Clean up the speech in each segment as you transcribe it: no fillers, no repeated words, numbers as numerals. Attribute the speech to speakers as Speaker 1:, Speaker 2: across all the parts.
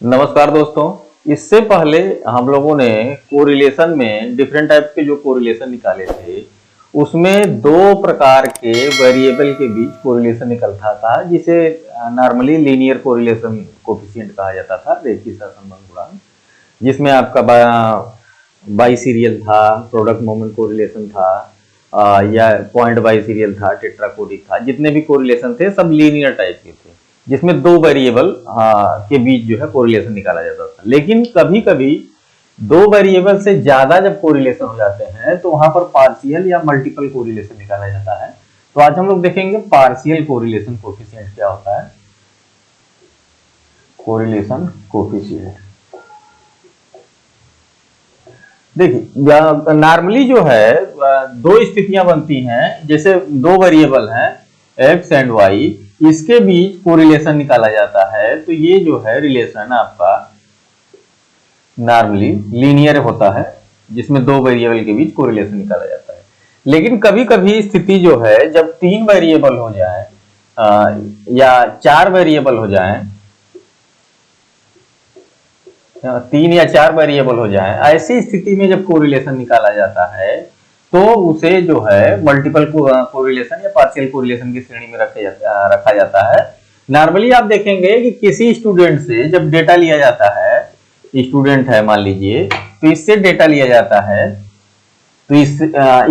Speaker 1: नमस्कार दोस्तों। इससे पहले हम लोगों ने कोरिलेशन में डिफरेंट टाइप के जो कोरिलेशन निकाले थे उसमें दो प्रकार के वेरिएबल के बीच कोरिलेशन निकलता था जिसे नॉर्मली लीनियर कोरिलेशन कोफिशिएंट कहा जाता था, रेखीय सहसंबंध गुणांक, जिसमें आपका बाई सीरियल था, प्रोडक्ट मोमेंट कोरिलेशन था, या पॉइंट बाई सीरियल था, टेट्राकोडिक था। जितने भी कोरिलेशन थे सब लीनियर टाइप के थे जिसमें दो वेरिएबल के बीच जो है कोरिलेशन निकाला जाता था। लेकिन कभी कभी दो वेरिएबल से ज्यादा जब कोरिलेशन हो जाते हैं तो वहां पर पार्शियल या मल्टीपल कोरिलेशन निकाला जाता है। तो आज हम लोग देखेंगे पार्शियल कोरिलेशन कोफिशिएंट क्या होता है। कोरिलेशन कोफिशिएंट देखिए, नॉर्मली जो है दो स्थितियां बनती हैं। जैसे दो वेरिएबल हैं एक्स एंड वाई, इसके बीच कोरिलेशन निकाला जाता है। तो ये जो है रिलेशन आपका नॉर्मली लीनियर होता है जिसमें दो वेरिएबल के बीच कोरिलेशन निकाला जाता है। लेकिन कभी कभी स्थिति जो है जब तीन वेरिएबल हो जाए या चार वेरिएबल हो जाए, तीन या चार वेरिएबल हो जाए, ऐसी स्थिति में जब कोरिलेशन निकाला जाता है तो उसे जो है मल्टीपल कोरिलेशन या पार्शियल कोरिलेशन की श्रेणी में रखा जाता है। नॉर्मली आप देखेंगे कि किसी स्टूडेंट से जब डेटा लिया जाता है, स्टूडेंट है मान लीजिए, तो इससे डेटा लिया जाता है, तो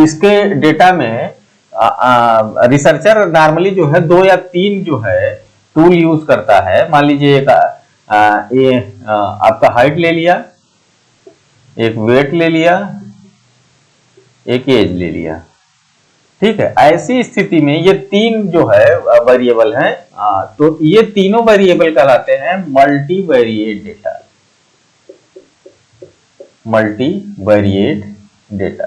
Speaker 1: इसके डेटा में रिसर्चर नॉर्मली जो है दो या तीन जो है टूल यूज करता है। मान लीजिए ये आपका हाइट ले लिया, एक वेट ले लिया, एक एज ले लिया, ठीक है। ऐसी स्थिति में ये तीन जो है वेरिएबल हैं, तो ये तीनों वेरिएबल कहलाते हैं मल्टीवेरिएट डेटा। मल्टीवेरिएट डेटा,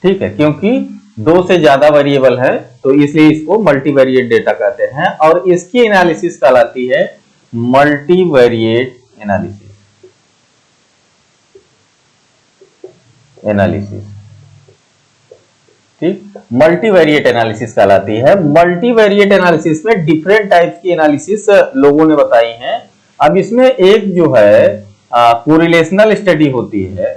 Speaker 1: ठीक है, क्योंकि दो से ज्यादा वेरिएबल है तो इसलिए इसको मल्टीवेरिएट डेटा कहते हैं। और इसकी एनालिसिस कहलाती है मल्टीवेरिएट एनालिसिस, ठीक, मल्टीवेरिएट एनालिसिस कहलाती है। मल्टीवेरिएट एनालिसिस में डिफरेंट टाइप्स की एनालिसिस लोगों ने बताई हैं। अब इसमें एक जो है कोरिलेशनल स्टडी होती है,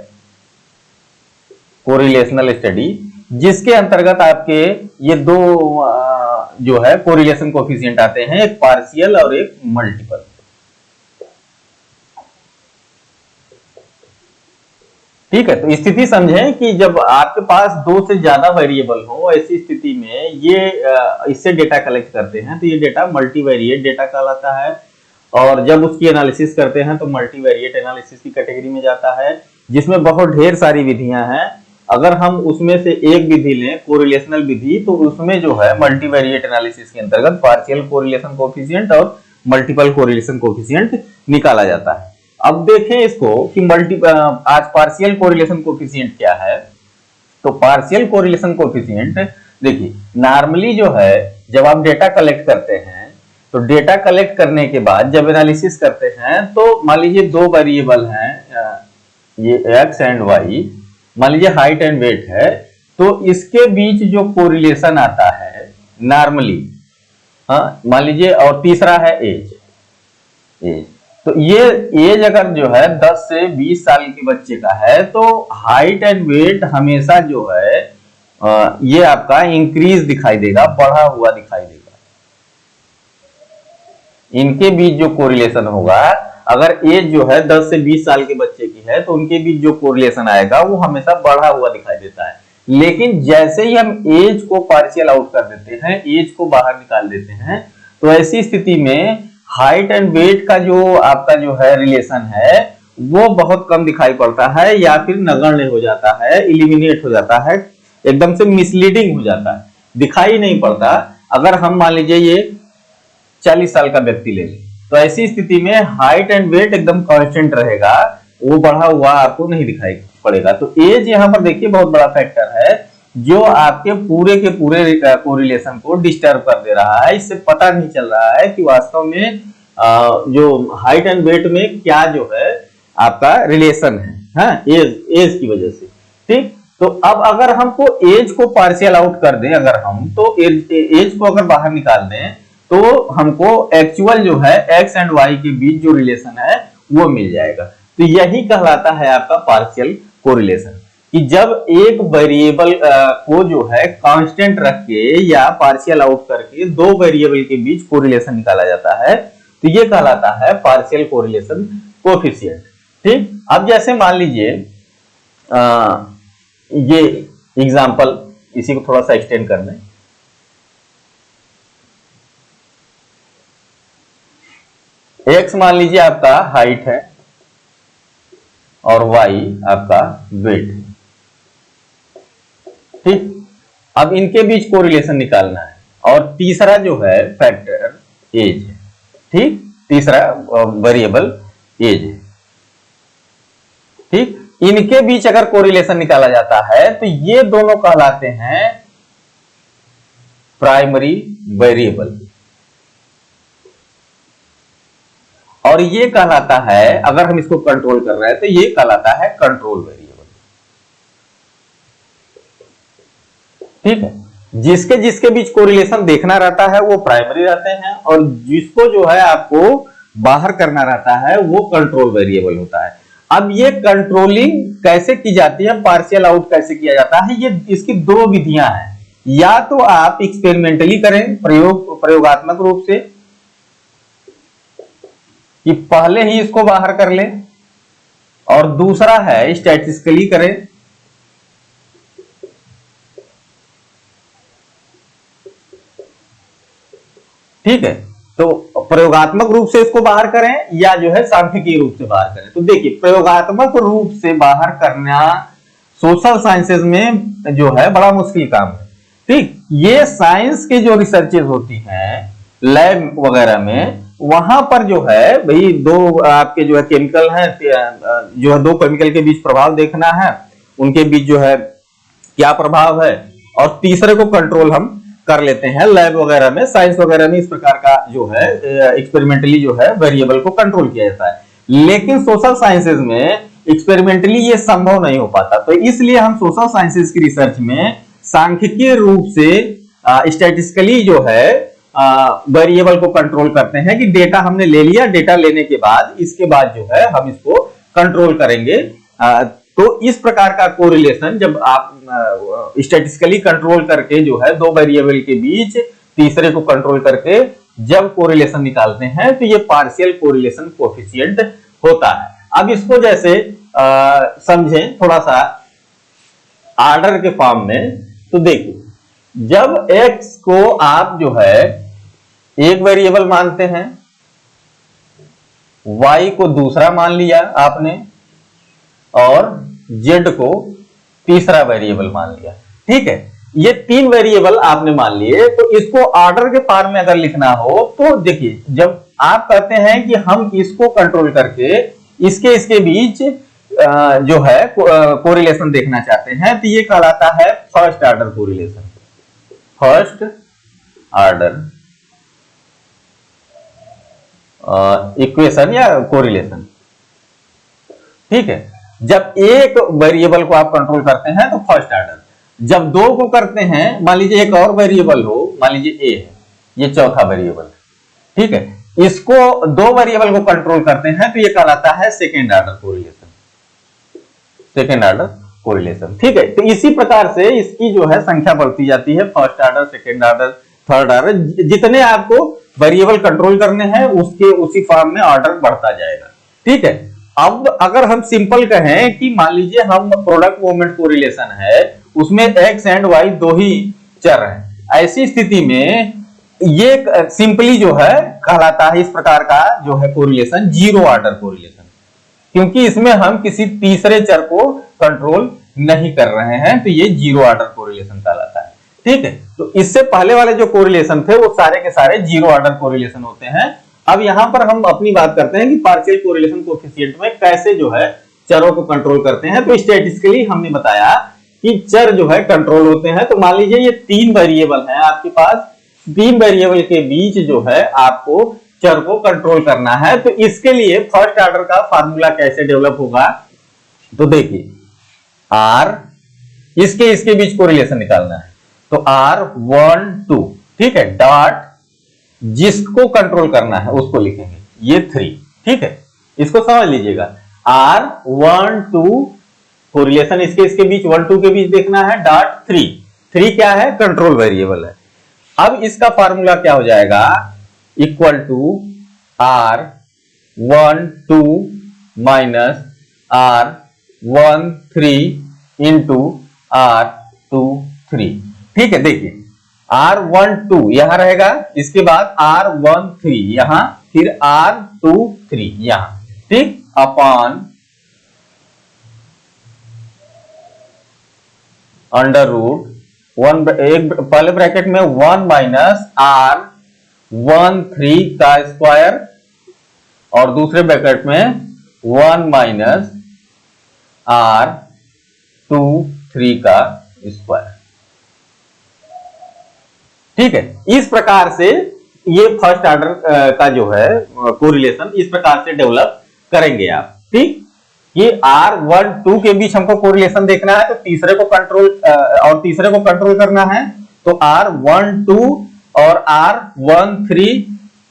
Speaker 1: कोरिलेशनल स्टडी, जिसके अंतर्गत आपके ये दो जो है कोरिलेशन कोफिशिएंट आते हैं, एक पार्शियल और एक मल्टीपल। ठीक है, तो स्थिति समझें कि जब आपके पास दो से ज्यादा वेरिएबल हो, ऐसी स्थिति में ये इससे डेटा कलेक्ट करते हैं तो ये डेटा मल्टीवेरिएट डेटा कहलाता है। और जब उसकी एनालिसिस करते हैं तो मल्टीवेरिएट एनालिसिस की कैटेगरी में जाता है, जिसमें बहुत ढेर सारी विधियां हैं। अगर हम उसमें से एक विधि लें, कोरिलेशनल विधि, तो उसमें जो है मल्टीवेरिएट एनालिसिस के अंतर्गत पार्शियल कोरिलेशन कोफिशिएंट और मल्टीपल कोरिलेशन कोफिशिएंट निकाला जाता है। अब देखें इसको कि आज पार्शियल कोरिलेशन कोफिशिएंट क्या है। तो पार्शियल कोरिलेशन कोफिशिएंट देखिए, नॉर्मली जो है जब आप डेटा कलेक्ट करते हैं तो डेटा कलेक्ट करने के बाद जब एनालिसिस करते हैं तो मान लीजिए दो वेरिएबल हैं, ये एक्स एंड वाई, मान लीजिए हाइट एंड वेट है, तो इसके बीच जो कोरिलेशन आता है नॉर्मली, मान लीजिए, और तीसरा है एज। तो ये एज अगर जो है 10 से 20 साल के बच्चे का है तो हाइट एंड वेट हमेशा जो है ये आपका इंक्रीज दिखाई देगा, बढ़ा हुआ दिखाई देगा। इनके बीच जो कोरिलेशन होगा, अगर एज जो है 10 से 20 साल के बच्चे की है तो उनके बीच जो कोरिलेशन आएगा वो हमेशा बढ़ा हुआ दिखाई देता है। लेकिन जैसे ही हम एज को पार्शियल आउट कर देते हैं, एज को बाहर निकाल देते हैं, तो ऐसी स्थिति में हाइट एंड वेट का जो आपका जो है रिलेशन है वो बहुत कम दिखाई पड़ता है, या फिर नगण्य हो जाता है, इलिमिनेट हो जाता है, एकदम से मिसलीडिंग हो जाता है, दिखाई नहीं पड़ता। अगर हम मान लीजिए ये 40 साल का व्यक्ति ले लें तो ऐसी स्थिति में हाइट एंड वेट एकदम कांस्टेंट रहेगा, वो बढ़ा हुआ आपको नहीं दिखाई पड़ेगा। तो एज यहाँ पर देखिए बहुत बड़ा फैक्टर है जो आपके पूरे के पूरे कोरिलेशन को डिस्टर्ब कर दे रहा है। इससे पता नहीं चल रहा है कि वास्तव में जो हाइट एंड वेट में क्या जो है आपका रिलेशन है, एज की वजह से, ठीक। तो अब अगर हमको एज को पार्शियल आउट कर दें, अगर हम तो एज को अगर बाहर निकाल दें तो हमको एक्चुअल जो है एक्स एंड वाई के बीच जो रिलेशन है वो मिल जाएगा। तो यही कहलाता है आपका पार्शियल कोरिलेशन, कि जब एक वेरिएबल को जो है कांस्टेंट रख के या पार्शियल आउट करके दो वेरिएबल के बीच कोरिलेशन निकाला जाता है, तो ये कहलाता है पार्शियल कोरिलेशन कोएफिशिएंट। ठीक, अब जैसे मान लीजिए ये एग्जांपल, इसी को थोड़ा सा एक्सटेंड कर लें। एक्स मान लीजिए आपका हाइट है और वाई आपका वेट है। ठीक, अब इनके बीच कोरिलेशन निकालना है, और तीसरा जो है फैक्टर एज है। ठीक, तीसरा वेरिएबल एज है। ठीक, इनके बीच अगर कोरिलेशन निकाला जाता है तो ये दोनों कहलाते हैं प्राइमरी वेरिएबल, और ये कहलाता है, अगर हम इसको कंट्रोल कर रहे हैं तो ये कहलाता है कंट्रोल वेरिएबल। ठीक है, जिसके जिसके बीच कोरिलेशन देखना रहता है वो प्राइमरी रहते हैं, और जिसको जो है आपको बाहर करना रहता है वो कंट्रोल वेरिएबल होता है। अब ये कंट्रोलिंग कैसे की जाती है, पार्शियल आउट कैसे किया जाता है, ये इसकी दो विधियां हैं। या तो आप एक्सपेरिमेंटली करें, प्रयोगात्मक रूप से, कि पहले ही इसको बाहर कर लें, और दूसरा है स्टैटिस्टिकली करें। ठीक है, तो प्रयोगात्मक रूप से इसको बाहर करें या जो है सांख्यिकीय रूप से बाहर करें। तो देखिए, प्रयोगात्मक रूप से बाहर करना सोशल साइंसेज में जो है बड़ा मुश्किल काम है। ठीक, ये साइंस की जो रिसर्चेज होती हैं लैब वगैरह में, वहां पर जो है भाई दो आपके जो है केमिकल हैं, जो है दो केमिकल के बीच प्रभाव देखना है, उनके बीच जो है क्या प्रभाव है, और तीसरे को कंट्रोल हम कर लेते हैं लैब वगैरह में। साइंस वगैरह में इस प्रकार का जो है एक्सपेरिमेंटली जो है वेरिएबल को कंट्रोल किया जाता है, लेकिन सोशल साइंसेज में एक्सपेरिमेंटली ये संभव नहीं हो पाता। तो इसलिए हम सोशल साइंसेज की रिसर्च में सांख्यिकीय रूप से स्टैटिस्टिकली जो है वेरिएबल को कंट्रोल करते हैं, कि डेटा हमने ले लिया, डेटा लेने के बाद इसके बाद जो है हम इसको कंट्रोल करेंगे। तो इस प्रकार का कोरिलेशन जब आप स्टैटिस्टिकली कंट्रोल करके जो है दो वेरिएबल के बीच तीसरे को कंट्रोल करके जब कोरिलेशन निकालते हैं, तो ये पार्शियल कोरिलेशन कोएफिशिएंट होता है। अब इसको जैसे समझें थोड़ा सा आर्डर के फॉर्म में। तो देखिए, जब x को आप जो है एक वेरिएबल मानते हैं, y को दूसरा मान लिया आपने, और z को तीसरा वेरिएबल मान लिया। ठीक है, ये तीन वेरिएबल आपने मान लिए। तो इसको ऑर्डर के फॉर्म में अगर लिखना हो तो देखिए, जब आप कहते हैं कि हम इसको कंट्रोल करके इसके बीच जो है कोरिलेशन देखना चाहते हैं, तो ये कहलाता है first order correlation, first order equation या कोरिलेशन। ठीक है, जब एक वेरिएबल को आप कंट्रोल करते हैं तो फर्स्ट ऑर्डर, जब दो को करते हैं, मान लीजिए एक और वेरिएबल हो, मान लीजिए ए है, ये चौथा वेरिएबल। ठीक है, इसको दो वेरिएबल को कंट्रोल करते हैं तो ये कहलाता है second order correlation, second order correlation. ठीक है, तो इसी प्रकार से इसकी जो है संख्या बढ़ती जाती है, first order, second order, third order, जितने आपको वेरिएबल कंट्रोल करने हैं उसके उसी फॉर्म में ऑर्डर बढ़ता जाएगा। ठीक है, अब अगर हम सिंपल कहें कि मान लीजिए हम प्रोडक्ट मोमेंट कोरिलेशन है, उसमें एक्स एंड वाई दो ही चर हैं, ऐसी स्थिति में ये सिंपली जो है कहलाता है इस प्रकार का जो है कोरिलेशन जीरो ऑर्डर कोरिलेशन, क्योंकि इसमें हम किसी तीसरे चर को कंट्रोल नहीं कर रहे हैं, तो ये जीरो ऑर्डर कोरिलेशन कहलाता है। ठीक है, तो इससे पहले वाले जो कोरिलेशन थे वो सारे के सारे जीरो ऑर्डर कोरिलेशन होते हैं। अब यहां पर हम अपनी बात करते हैं कि पार्शियल कोरिलेशन कोएफिशिएंट में कैसे जो है चरों को कंट्रोल करते हैं। तो स्टैटिस्टिकली हमने बताया कि चर जो है कंट्रोल होते हैं। तो मान लीजिए ये तीन वेरिएबल हैं आपके पास, तीन वेरिएबल के बीच जो है आपको चर को कंट्रोल करना है। तो इसके लिए फर्स्ट ऑर्डर का फार्मूला कैसे डेवलप होगा, तो देखिए आर, इसके बीच कोरिलेशन निकालना है, तो R1 2, ठीक है, डॉट जिसको कंट्रोल करना है उसको लिखेंगे, ये 3। ठीक है, इसको समझ लीजिएगा। R1 2 कोरिलेशन इसके बीच 1 2 के बीच देखना है। डॉट 3 क्या है? कंट्रोल वेरिएबल है। अब इसका फार्मूला क्या हो जाएगा? Equal to R12 minus R13 into R23। ठीक है, देखिए R12 यहां रहेगा, इसके बाद R13 यहां, फिर R23 यहां, ठीक, अपॉन अंडर रूट एक पहले ब्रैकेट में 1 माइनस R13 का स्क्वायर और दूसरे ब्रैकेट में 1 माइनस R23 का स्क्वायर। ठीक है, इस प्रकार से ये फर्स्ट ऑर्डर का जो है कोरिलेशन इस प्रकार से डेवलप करेंगे आप। ठीक, ये R12 के बीच हमको कोरिलेशन देखना है, तो तीसरे को कंट्रोल और तीसरे को कंट्रोल करना है, तो R12 और R13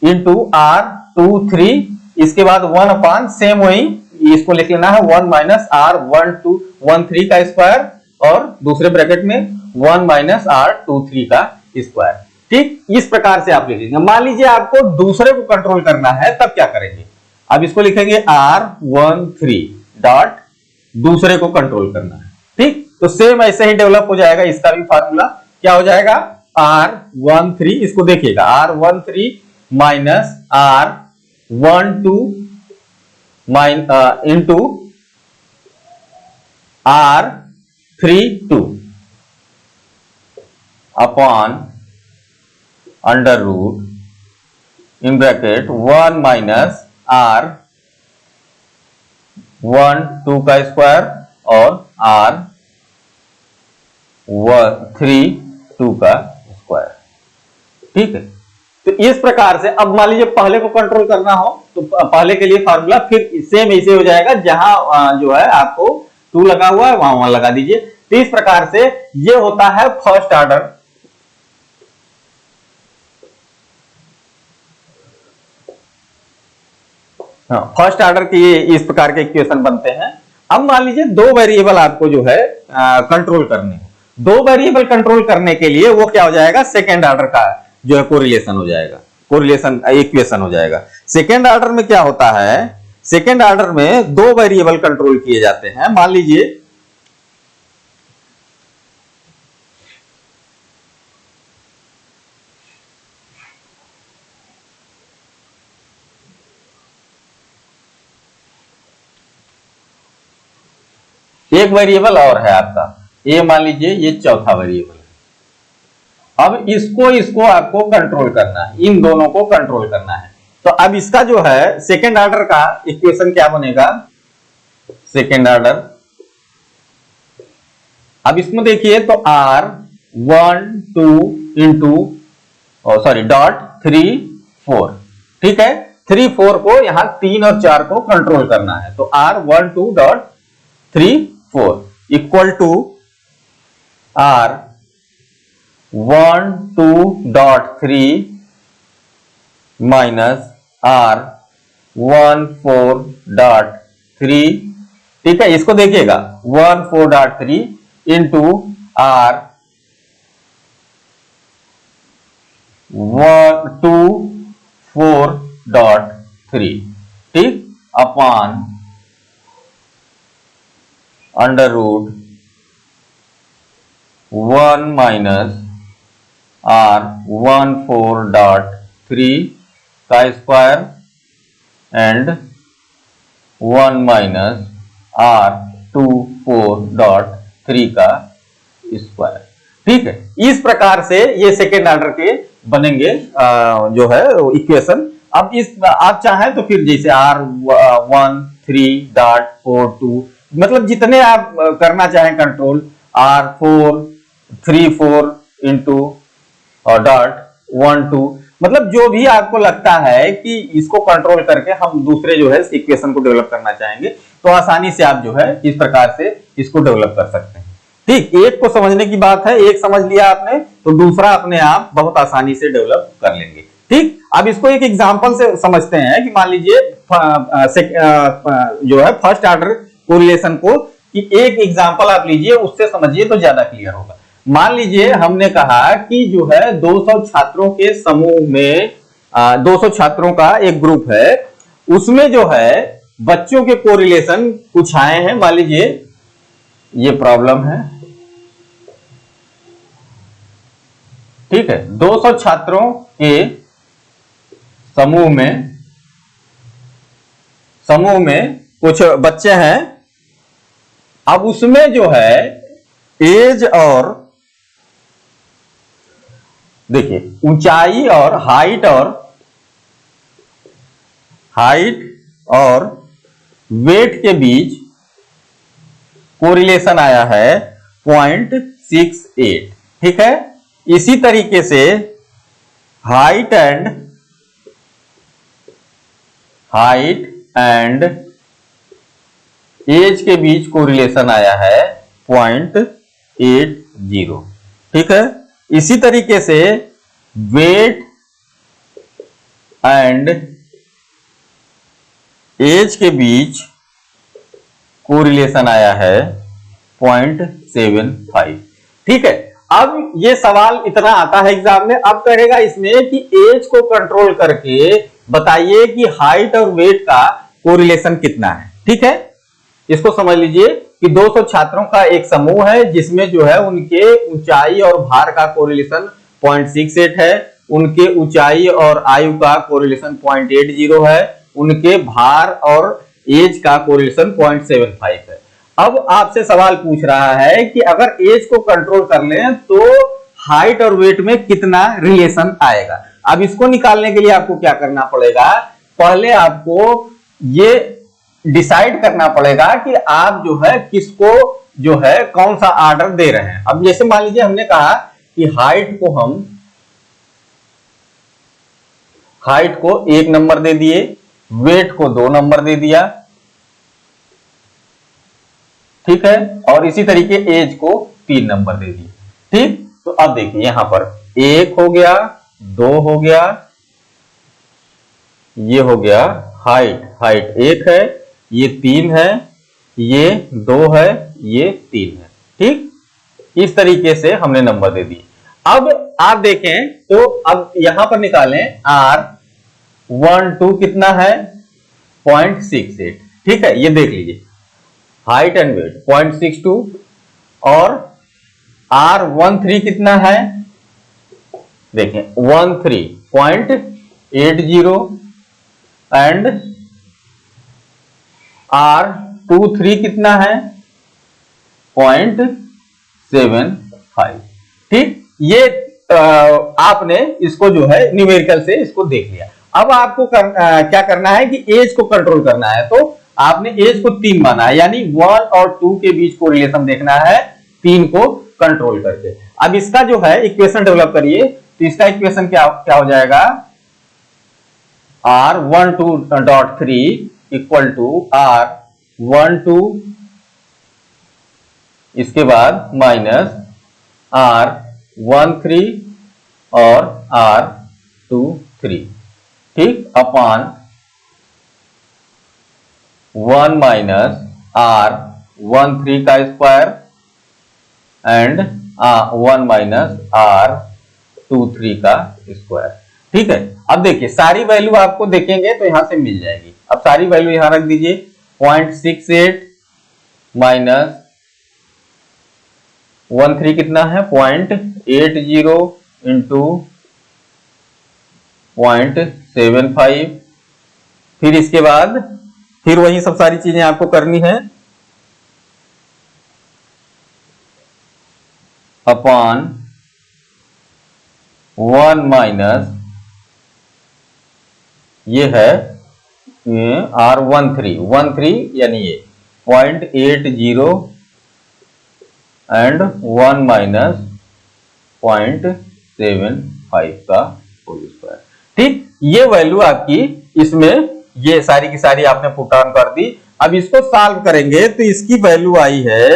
Speaker 1: इंटू R23, इसके बाद 1 अपान सेम वही इसको लिख लेना है 1 माइनस R13 का स्क्वायर और दूसरे ब्रैकेट में 1 माइनस R23 का स्क्वायर। ठीक, इस प्रकार से आप लिखेंगे। मान लीजिए आपको दूसरे को कंट्रोल करना है, तब क्या करेंगे? अब इसको लिखेंगे R13 डॉट दूसरे को कंट्रोल करना है। ठीक, तो सेम ऐसे ही डेवलप हो जाएगा। इसका भी फार्मूला क्या हो जाएगा? R13, इसको देखिएगा, R13 minus R12 into R32 upon under root in bracket 1 minus R12 का स्क्वायर और R32 का स्क्वायर। ठीक है, तो इस प्रकार से अब मान लीजिए पहले को कंट्रोल करना हो तो पहले के लिए फार्मूला फिर सेम ऐसे हो जाएगा, जहां जो है आपको 2 लगा हुआ है वहां लगा दीजिए। तो इस प्रकार से ये होता है फर्स्ट ऑर्डर। फर्स्ट ऑर्डर के इस प्रकार के इक्वेशन बनते हैं। अब मान लीजिए 2 वेरिएबल आपको जो है कंट्रोल करने, 2 वेरिएबल कंट्रोल करने के लिए वो क्या हो जाएगा? सेकेंड ऑर्डर का जो है कोरिलेशन हो जाएगा, कोरिलेशन इक्वेशन हो जाएगा। सेकेंड ऑर्डर में क्या होता है? सेकेंड ऑर्डर में 2 वेरिएबल कंट्रोल किए जाते हैं। मान लीजिए एक वेरिएबल और है आपका, ये मान लीजिए ये चौथा वेरिएबल है। अब इसको आपको कंट्रोल करना है, इन दोनों को कंट्रोल करना है। तो अब इसका जो है सेकेंड ऑर्डर का इक्वेशन क्या बनेगा? सेकेंड ऑर्डर, अब इसमें देखिए तो R12 इंटू डॉट 3 4। ठीक है, 3 4 को यहां 3 और 4 को कंट्रोल करना है, तो R12 dot 3 4 equal to R12 dot 3 minus R14 dot 3। ठीक है, इसको देखिएगा 14 डॉट 3 इंटू R24 डॉट 3। ठीक, upon under root 1 minus R14 dot 3 का square and 1 minus R24 dot 3 का स्क्वायर। ठीक है, इस प्रकार से ये सेकेंड ऑर्डर के बनेंगे जो है इक्वेशन। अब इस आप चाहें तो फिर जैसे R13.42 मतलब जितने आप करना चाहें कंट्रोल, R434 इंटू डॉट 12, मतलब जो भी आपको लगता है कि इसको कंट्रोल करके हम दूसरे जो है इक्वेशन को डेवलप करना चाहेंगे, तो आसानी से आप जो है इस प्रकार से इसको डेवलप कर सकते हैं। ठीक, एक को समझने की बात है, एक समझ लिया आपने तो दूसरा अपने आप बहुत आसानी से डेवलप कर लेंगे। ठीक, अब इसको एक एग्जांपल से समझते हैं कि मान लीजिए जो है फर्स्ट ऑर्डर कोरिलेशन को, कि एक एग्जांपल आप लीजिए, उससे समझिए तो ज्यादा क्लियर होगा। मान लीजिए हमने कहा कि जो है 200 छात्रों के समूह में 200 छात्रों का एक ग्रुप है, उसमें जो है बच्चों के कोरिलेशन कुछ आए हैं। मान लीजिए ये प्रॉब्लम है, ठीक है, 200 छात्रों के समूह में कुछ बच्चे हैं। अब उसमें जो है एज और देखिए ऊंचाई और हाइट और वेट के बीच कोरिलेशन आया है 0.68, ठीक है। इसी तरीके से हाइट एंड एज के बीच कोरिलेशन आया है 0.80, ठीक है। इसी तरीके से वेट एंड एज के बीच कोरिलेशन आया है 0.75, ठीक है। अब ये सवाल इतना आता है एग्जाम में, अब कहेगा इसमें कि एज को कंट्रोल करके बताइए कि हाइट और वेट का कोरिलेशन कितना है, ठीक है। इसको समझ लीजिए कि 200 छात्रों का एक समूह है, जिसमें जो है उनके ऊंचाई और भार का कोरिलेशन 0.68 है, उनके ऊंचाई और आयु का कोरिलेशन 0.80 है, उनके भार और एज का कोरिलेशन 0.75 है। अब आपसे सवाल पूछ रहा है कि अगर एज को कंट्रोल कर लें तो हाइट और वेट में कितना रिलेशन आएगा। अब इसको निकालने के लिए आपको क्या करना पड़ेगा, पहले आपको ये डिसाइड करना पड़ेगा कि आप जो है किसको जो है कौन सा ऑर्डर दे रहे हैं। अब जैसे मान लीजिए हमने कहा कि हाइट को 1 नंबर दे दिए, वेट को 2 नंबर दे दिया, ठीक है, और इसी तरीके एज को 3 नंबर दे दिए, ठीक। तो अब देखिए यहां पर 1 हो गया, 2 हो गया, ये हो गया हाइट 1 है, ये 3 है, ये 2 है, ये 3 है, ठीक। इस तरीके से हमने नंबर दे दिए। अब आप देखें तो अब यहां पर निकालें R12 कितना है 0.68, ठीक है। ये देख लीजिए हाइट एंड वेट 0.62 और R13 कितना है, देखें 13.80 एंड R23 कितना है 0.75, ठीक। ये आपने इसको जो है न्यूमेरिकल से इसको देख लिया। अब आपको क्या करना है कि एज को कंट्रोल करना है, तो आपने एज को 3 माना है, यानी 1 और 2 के बीच को रिलेशन देखना है 3 को कंट्रोल करके। अब इसका जो है इक्वेशन डेवलप करिए, तो इसका इक्वेशन क्या हो जाएगा, R12.3 इक्वल टू R12 इसके बाद माइनस R13 और R23, ठीक, अपॉन 1 माइनस R13 का स्क्वायर एंड 1 माइनस R23 का स्क्वायर, ठीक है। अब देखिए सारी वैल्यू आपको देखेंगे तो यहां से मिल जाएगी। अब सारी वैल्यू यहां रख दीजिए, 0.68 माइनस 13 कितना है 0.80 इंटू 0.75, फिर इसके बाद फिर वही सब सारी चीजें आपको करनी है, अपॉन 1 माइनस ये है R13 यानी ये 0.80 एंड 1 माइनस 0.75 का होल स्क्वायर, ठीक। ये वैल्यू आपकी इसमें ये सारी की सारी आपने पुट ऑन कर दी। अब इसको सॉल्व करेंगे तो इसकी वैल्यू आई है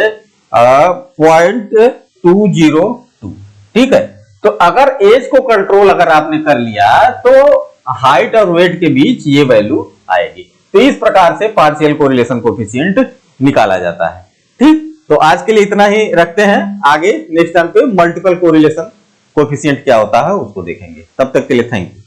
Speaker 1: 0.202, ठीक है। तो अगर एज को कंट्रोल अगर आपने कर लिया तो हाइट और वेट के बीच ये वैल्यू आएगी। तो इस प्रकार से पार्शियल कोरिलेशन कोफिशिएंट निकाला जाता है। ठीक, तो आज के लिए इतना ही रखते हैं। आगे नेक्स्ट टाइम पे मल्टीपल कोरिलेशन कोफिशिएंट क्या होता है उसको देखेंगे। तब तक के लिए थैंक यू।